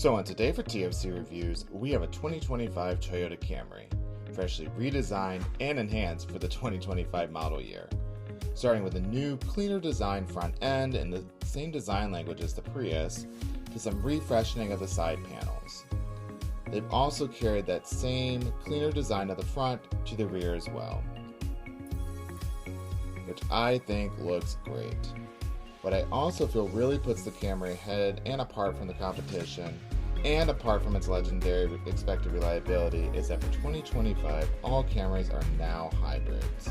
So on today for TFC Reviews, we have a 2025 Toyota Camry, freshly redesigned and enhanced for the 2025 model year. Starting with a new, cleaner design front end and the same design language as the Prius, to some refreshing of the side panels. They've also carried that same, cleaner design at the front to the rear as well, which I think looks great. What I also feel really puts the Camry ahead and apart from the competition, and apart from its legendary expected reliability, is that for 2025, all Camrys are now hybrids,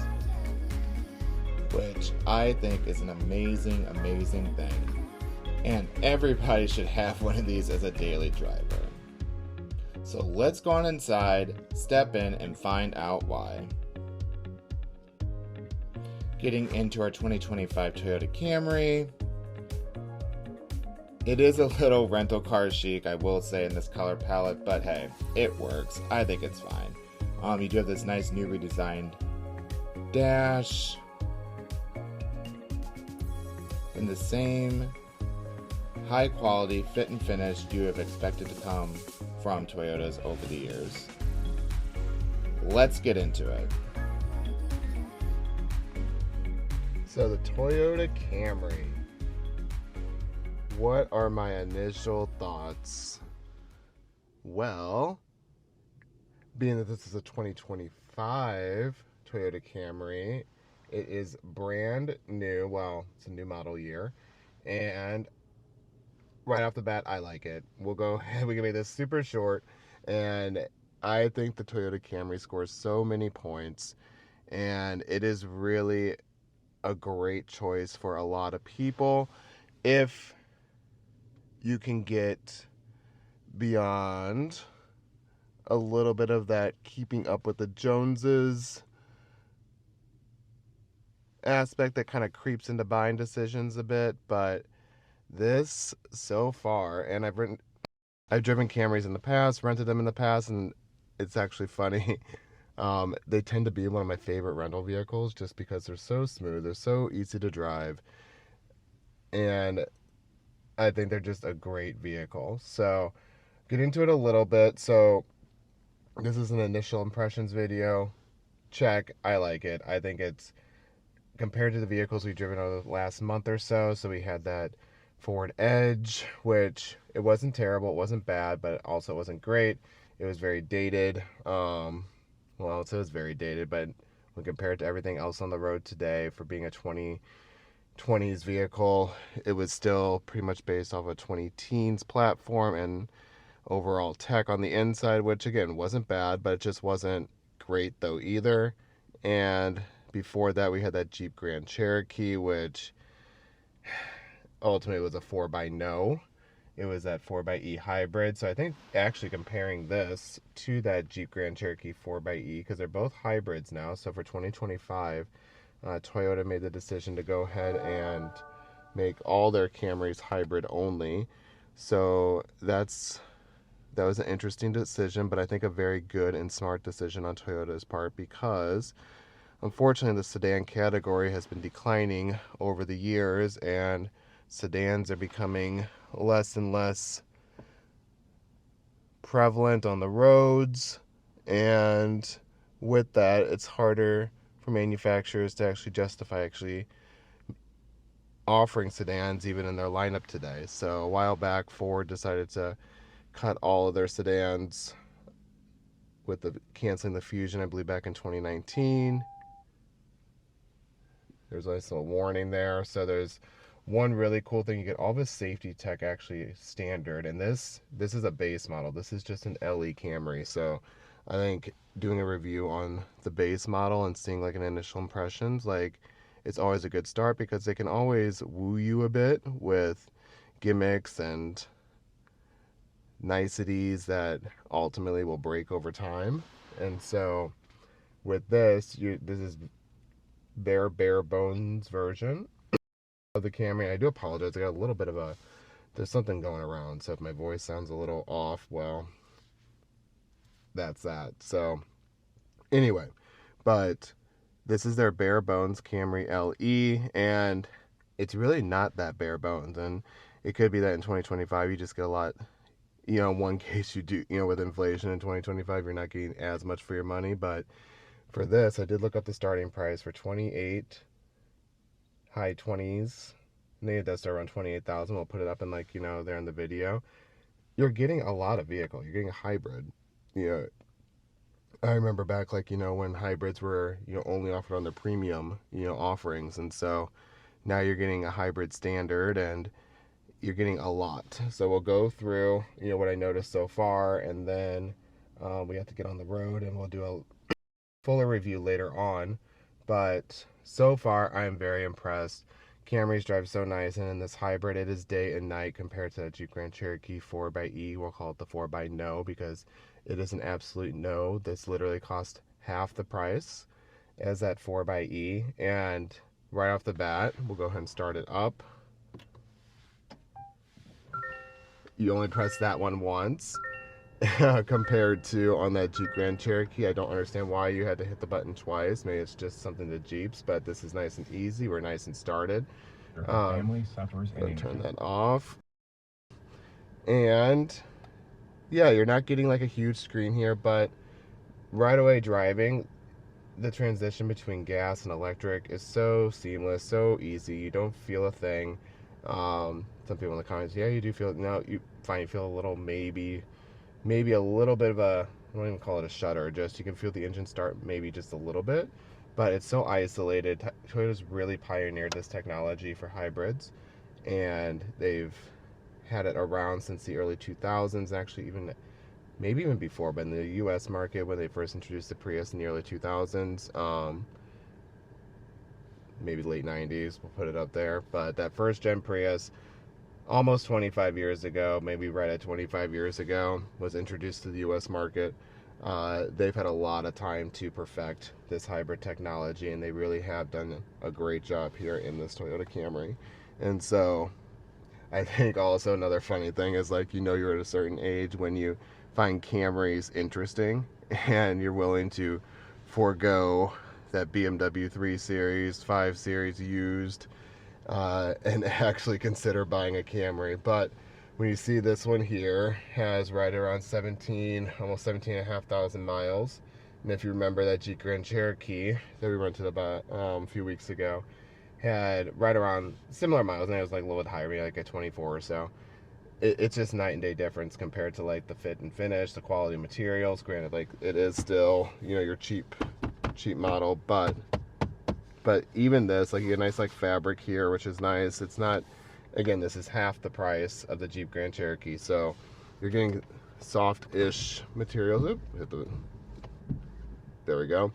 which I think is an amazing, amazing thing. And everybody should have one of these as a daily driver. So let's go on inside, step in, and find out why. Getting into our 2025 Toyota Camry. It is a little rental car chic, I will say, in this color palette, but hey, it works. I think it's fine. You do have this nice new redesigned dash in the same high quality fit and finish you have expected to come from Toyotas over the years. Let's get into it. So the Toyota Camry. What are my initial thoughts? Well, being that this is a 2025 Toyota Camry, it is brand new. Well, it's a new model year. And right off the bat, I like it. We'll go ahead, we can make this super short. And I think the Toyota Camry scores so many points. And it is really a great choice for a lot of people if you can get beyond a little bit of that keeping up with the Joneses aspect that kind of creeps into buying decisions a bit. But this so far, and I've driven Camrys in the past, rented them in the past, and it's actually funny. They tend to be one of my favorite rental vehicles just because they're so smooth, they're so easy to drive, and I think they're just a great vehicle. So, get into it a little bit. So, this is an initial impressions video. Check, I like it. I think it's, compared to the vehicles we've driven over the last month or so, we had that Ford Edge, which it wasn't terrible, it wasn't bad, but it also wasn't great. It was very dated. Well, it was very dated, but when compared to everything else on the road today, for being a 2020s vehicle, it was still pretty much based off a 20-teens platform and overall tech on the inside, which again wasn't bad, but it just wasn't great though either. And before that, we had that Jeep Grand Cherokee, which ultimately was a 4x It was that 4xe hybrid. So I think actually comparing this to that Jeep Grand Cherokee 4xe, because they're both hybrids now. So for 2025, Toyota made the decision to go ahead and make all their Camrys hybrid only. So that was an interesting decision, but I think a very good and smart decision on Toyota's part, because unfortunately the sedan category has been declining over the years, and sedans are becoming less and less prevalent on the roads, and with that, it's harder for manufacturers to actually justify offering sedans even in their lineup today. So a while back, Ford decided to cut all of their sedans with canceling the Fusion, I believe back in 2019. There's also a warning there. So there's one really cool thing: you get all this safety tech actually standard, and this is a base model. This is just an LE Camry. So I think doing a review on the base model and seeing like an initial impressions, like, it's always a good start, because they can always woo you a bit with gimmicks and niceties that ultimately will break over time. And so with this is their bare bones version of the Camry. I do apologize, I got a little bit of there's something going around, so if my voice sounds a little off, well, that's that. So anyway, but this is their bare bones Camry LE, and it's really not that bare bones. And it could be that in 2025 you just get a lot in one case you do, with inflation in 2025, you're not getting as much for your money. But for this, I did look up the starting price for 28, high 20s. I think it does start around 28,000. We'll put it up in there in the video. You're getting a lot of vehicle. You're getting a hybrid. You know, I remember back when hybrids were only offered on the premium offerings, and so now you're getting a hybrid standard and you're getting a lot. So we'll go through what I noticed so far, and then we have to get on the road and we'll do a fuller review later on. But so far I'm very impressed. Camrys drive so nice, and in this hybrid it is day and night compared to the Jeep Grand Cherokee 4xe. We'll call it the 4x no because it is an absolute no. This literally cost half the price as that 4xe. And right off the bat, we'll go ahead and start it up. You only press that one once compared to on that Jeep Grand Cherokee. I don't understand why you had to hit the button twice. Maybe it's just something to Jeeps, but this is nice and easy. We're nice and started. Family suffers and turn that off. And yeah, you're not getting like a huge screen here, but right away driving, the transition between gas and electric is so seamless, so easy. You don't feel a thing. Some people in the comments, yeah, you do feel, no, you feel a little, maybe a little bit of a, I don't even call it a shudder, just you can feel the engine start maybe just a little bit, but it's so isolated. Toyota's really pioneered this technology for hybrids, and they've had it around since the early 2000s, actually maybe even before, but in the US market when they first introduced the Prius in the early 2000s, maybe late 90s, we'll put it up there. But that first gen Prius, almost 25 years ago, maybe right at 25 years ago, was introduced to the US market. They've had a lot of time to perfect this hybrid technology, and they really have done a great job here in this Toyota Camry. And so I think also another funny thing is you're at a certain age when you find Camrys interesting and you're willing to forego that BMW 3 Series, 5 Series used, and actually consider buying a Camry. But when you see this one here, has right around 17, almost 17,500 miles. And if you remember that Jeep Grand Cherokee that we rented about a few weeks ago, had right around similar miles, and it was like a little bit higher, maybe like a 24 or so. It's just night and day difference compared to like the fit and finish, the quality materials. Granted, it is still your cheap model, but even this, you get a nice fabric here, which is nice. It's not, again, this is half the price of the Jeep Grand Cherokee, so you're getting soft-ish materials. There we go.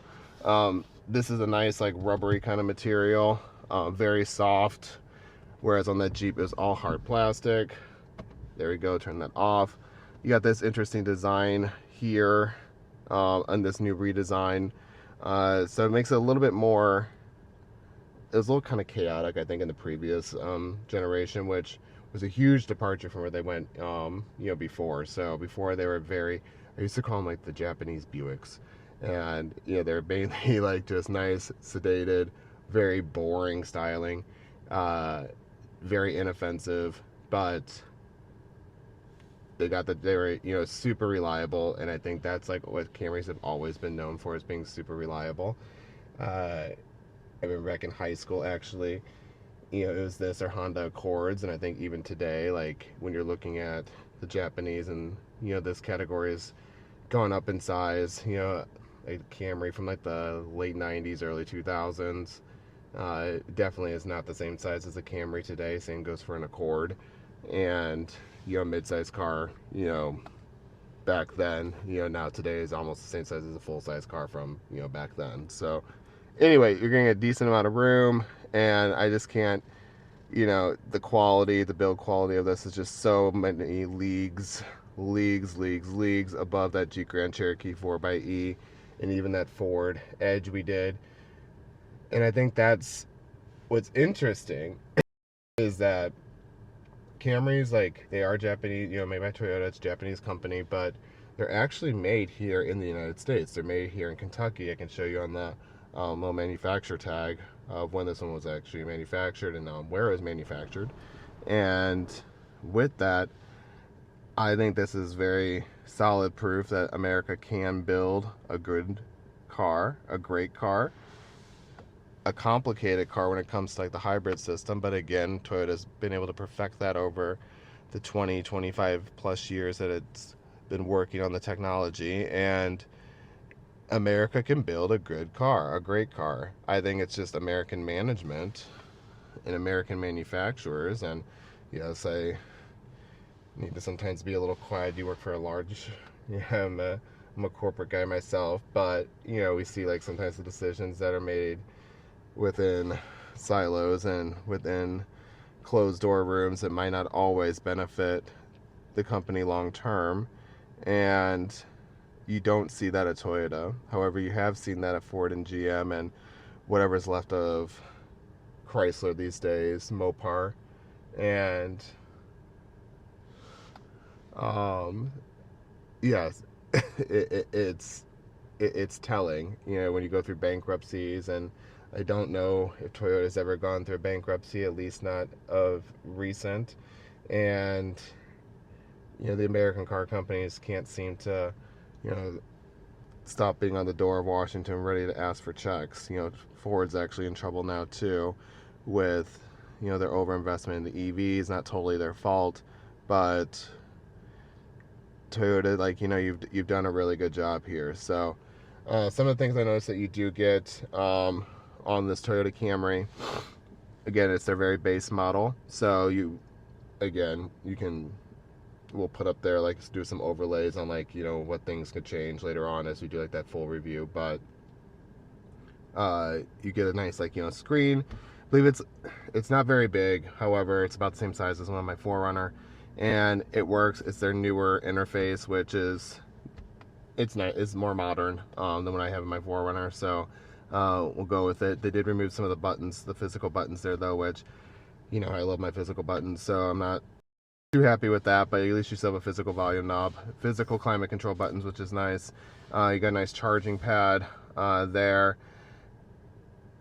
This is a nice rubbery kind of material, very soft, whereas on that Jeep is all hard plastic. There we go. Turn that off. You got this interesting design here on this new redesign. So it makes it a little bit more, it was a little kind of chaotic, I think, in the previous generation, which was a huge departure from where they went, before. So before they were very, I used to call them the Japanese Buicks. And, they're mainly just nice, sedated, very boring styling, very inoffensive, but they were super reliable, and I think that's what Camrys have always been known for, is being super reliable. I remember back in high school, actually, it was this or Honda Accords, and I think even today, when you're looking at the Japanese and this category is going up in size, a Camry from the late 90s, early 2000s, definitely is not the same size as a Camry today. Same goes for an Accord. And a midsize car, back then, now today is almost the same size as a full-size car from, back then. So anyway, you're getting a decent amount of room, and I just can't, the quality, the build quality of this is just so many leagues above that Jeep Grand Cherokee 4xe, and even that Ford Edge we did. And I think that's what's interesting, is that Camrys, they are Japanese, made by Toyota, it's a Japanese company, but they're actually made here in the United States. They're made here in Kentucky. I can show you on the little manufacturer tag of when this one was actually manufactured and where it was manufactured. And with that, I think this is very solid proof that America can build a good car, a great car, a complicated car when it comes to like the hybrid system. But again, Toyota's been able to perfect that over the 20, 25 plus years that it's been working on the technology, and America can build a good car, a great car. I think it's just American management and American manufacturers. And yes, I need to sometimes be a little quiet. You work for a large, yeah, I'm a corporate guy myself, but you know, we see like sometimes the decisions that are made within silos and within closed door rooms that might not always benefit the company long term, and you don't see that at Toyota. However, you have seen that at Ford and GM and whatever's left of Chrysler these days, Mopar, and yes, it's telling. You know, when you go through bankruptcies, and I don't know if Toyota's ever gone through bankruptcy, at least not of recent, and you know, the American car companies can't seem to, you know, stop being on the door of Washington ready to ask for checks. You know, Ford's actually in trouble now too with, you know, their overinvestment in the EVs. Not totally their fault, but Toyota, like, you know, you've done a really good job here. So some of the things I noticed that you do get on this Toyota Camry, again, it's their very base model. So we'll put up there, like, do some overlays on, like, you know, what things could change later on as we do like that full review. But you get a nice, like, you know, screen. I believe it's not very big. However, it's about the same size as one of my 4Runner, and it works. It's their newer interface, which it's nice. It's more modern than what I have in my 4Runner. So we'll go with it. They did remove some of the buttons, the physical buttons there though, which, you know, I love my physical buttons, so I'm not too happy with that. But at least you still have a physical volume knob, physical climate control buttons, which is nice. You got a nice charging pad there.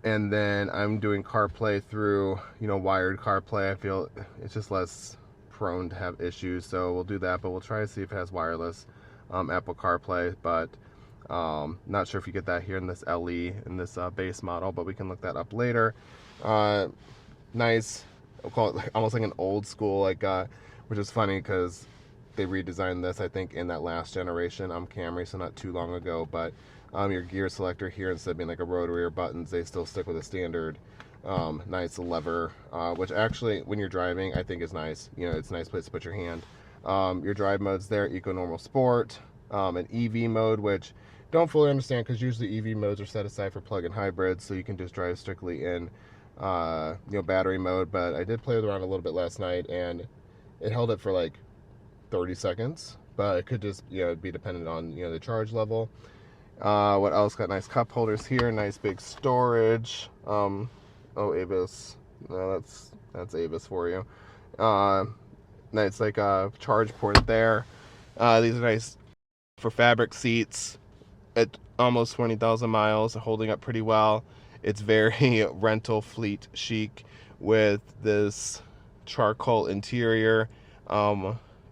And then I'm doing CarPlay through, you know, wired CarPlay. I feel it's just less prone to have issues, so we'll do that. But we'll try to see if it has wireless Apple CarPlay. But not sure if you get that here in this LE, in this base model, but we can look that up later. Nice, we'll call it like, almost like an old school, like, which is funny because they redesigned this, I think, in that last generation Camry, so not too long ago. But your gear selector here, instead of being like a rotary or buttons, they still stick with a standard nice lever, which actually, when you're driving, I think is nice. You know, it's a nice place to put your hand. Your drive modes there: Eco, Normal, Sport, an EV mode, which don't fully understand because usually EV modes are set aside for plug-in hybrids, so you can just drive strictly in you know, battery mode. But I did play around a little bit last night, and it held it for like 30 seconds, but it could just, you know, be dependent on, you know, the charge level. What else? Got nice cup holders here, nice big storage. Oh, Avis, no, that's Avis for you. Nice, like, charge port there. These are nice for fabric seats at almost 20,000 miles, holding up pretty well. It's very rental fleet chic with this charcoal interior,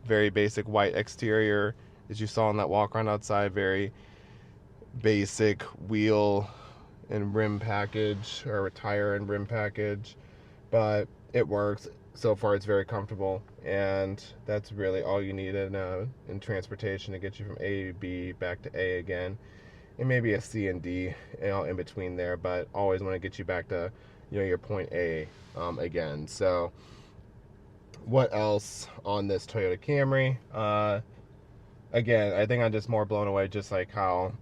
very basic white exterior, as you saw in that walk around outside. Very basic wheel and rim package, or tire and rim package, but it works. So far it's very comfortable, and that's really all you need in transportation to get you from A to B back to A again, and maybe a C and D, you know, in between there, but always want to get you back to, you know, your point A again. So what else on this Toyota Camry? Again, I think I'm just more blown away, just like how,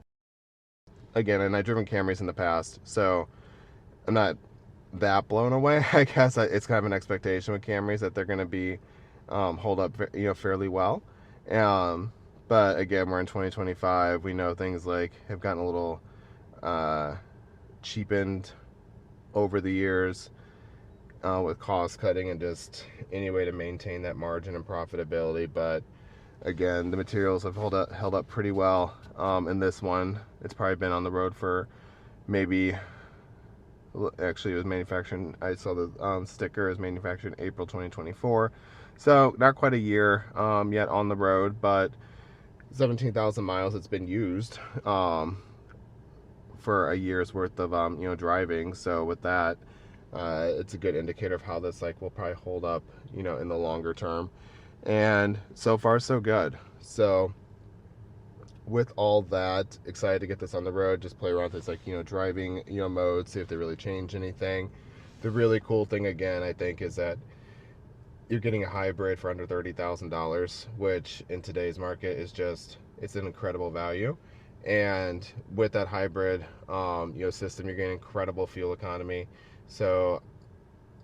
again, and I've driven Camrys in the past, so I'm not that blown away. I guess it's kind of an expectation with Camrys that they're going to be hold up, you know, fairly well. But again, we're in 2025. We know things like have gotten a little cheapened over the years with cost cutting and just any way to maintain that margin and profitability. But again, the materials have held up pretty well. In this one, it's probably been on the road for maybe Actually, it was manufactured, I saw the sticker is manufactured in April 2024. So not quite a year yet on the road, but 17,000 miles it's been used for a year's worth of driving. So with that, it's a good indicator of how this will probably hold up in the longer term. And so far so good. So with all that, excited to get this on the road, just play around with this driving mode, see if they really change anything. The really cool thing again, I think, is that you're getting a hybrid for under $30,000, which in today's market is it's an incredible value. And with that hybrid system, you're getting incredible fuel economy. So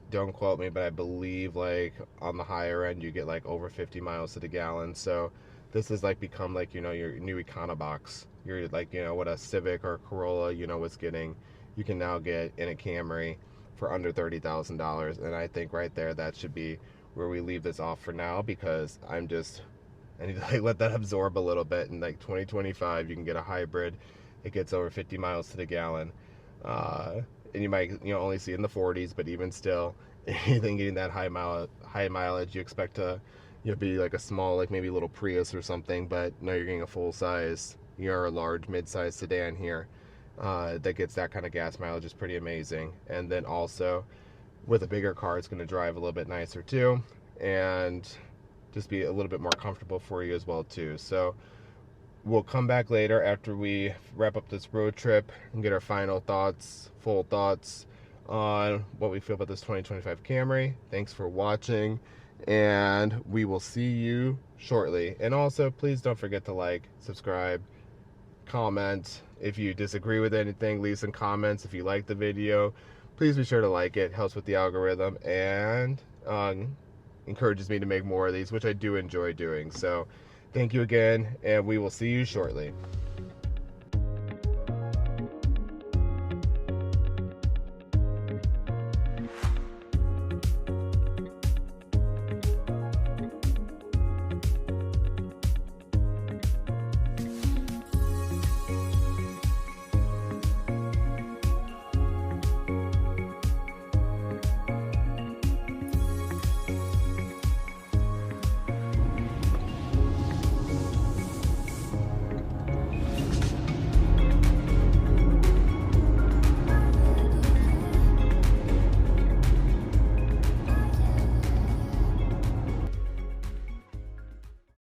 don't quote me, but I believe on the higher end you get over 50 miles to the gallon. So this has become your new Econobox. You're what a Civic or a Corolla was getting, you can now get in a Camry for under $30,000. And I think right there, that should be where we leave this off for now, because I need to let that absorb a little bit. In 2025, you can get a hybrid. It gets over 50 miles to the gallon. And you might only see it in the 40s, but even still, anything getting that high mileage, you expect to be a small maybe a little Prius or something. But no, you're getting a full size, a large mid-size sedan here that gets that kind of gas mileage. Is pretty amazing. And then also with a bigger car, it's going to drive a little bit nicer too, and just be a little bit more comfortable for you as well too. So we'll come back later after we wrap up this road trip and get our final thoughts, full thoughts on what we feel about this 2025 Camry. Thanks for watching, and we will see you shortly. And also, please don't forget to subscribe, comment. If you disagree with anything, leave some comments. If you like the video, please be sure to like it. Helps with the algorithm and encourages me to make more of these, which I do enjoy doing. So thank you again, and we will see you shortly.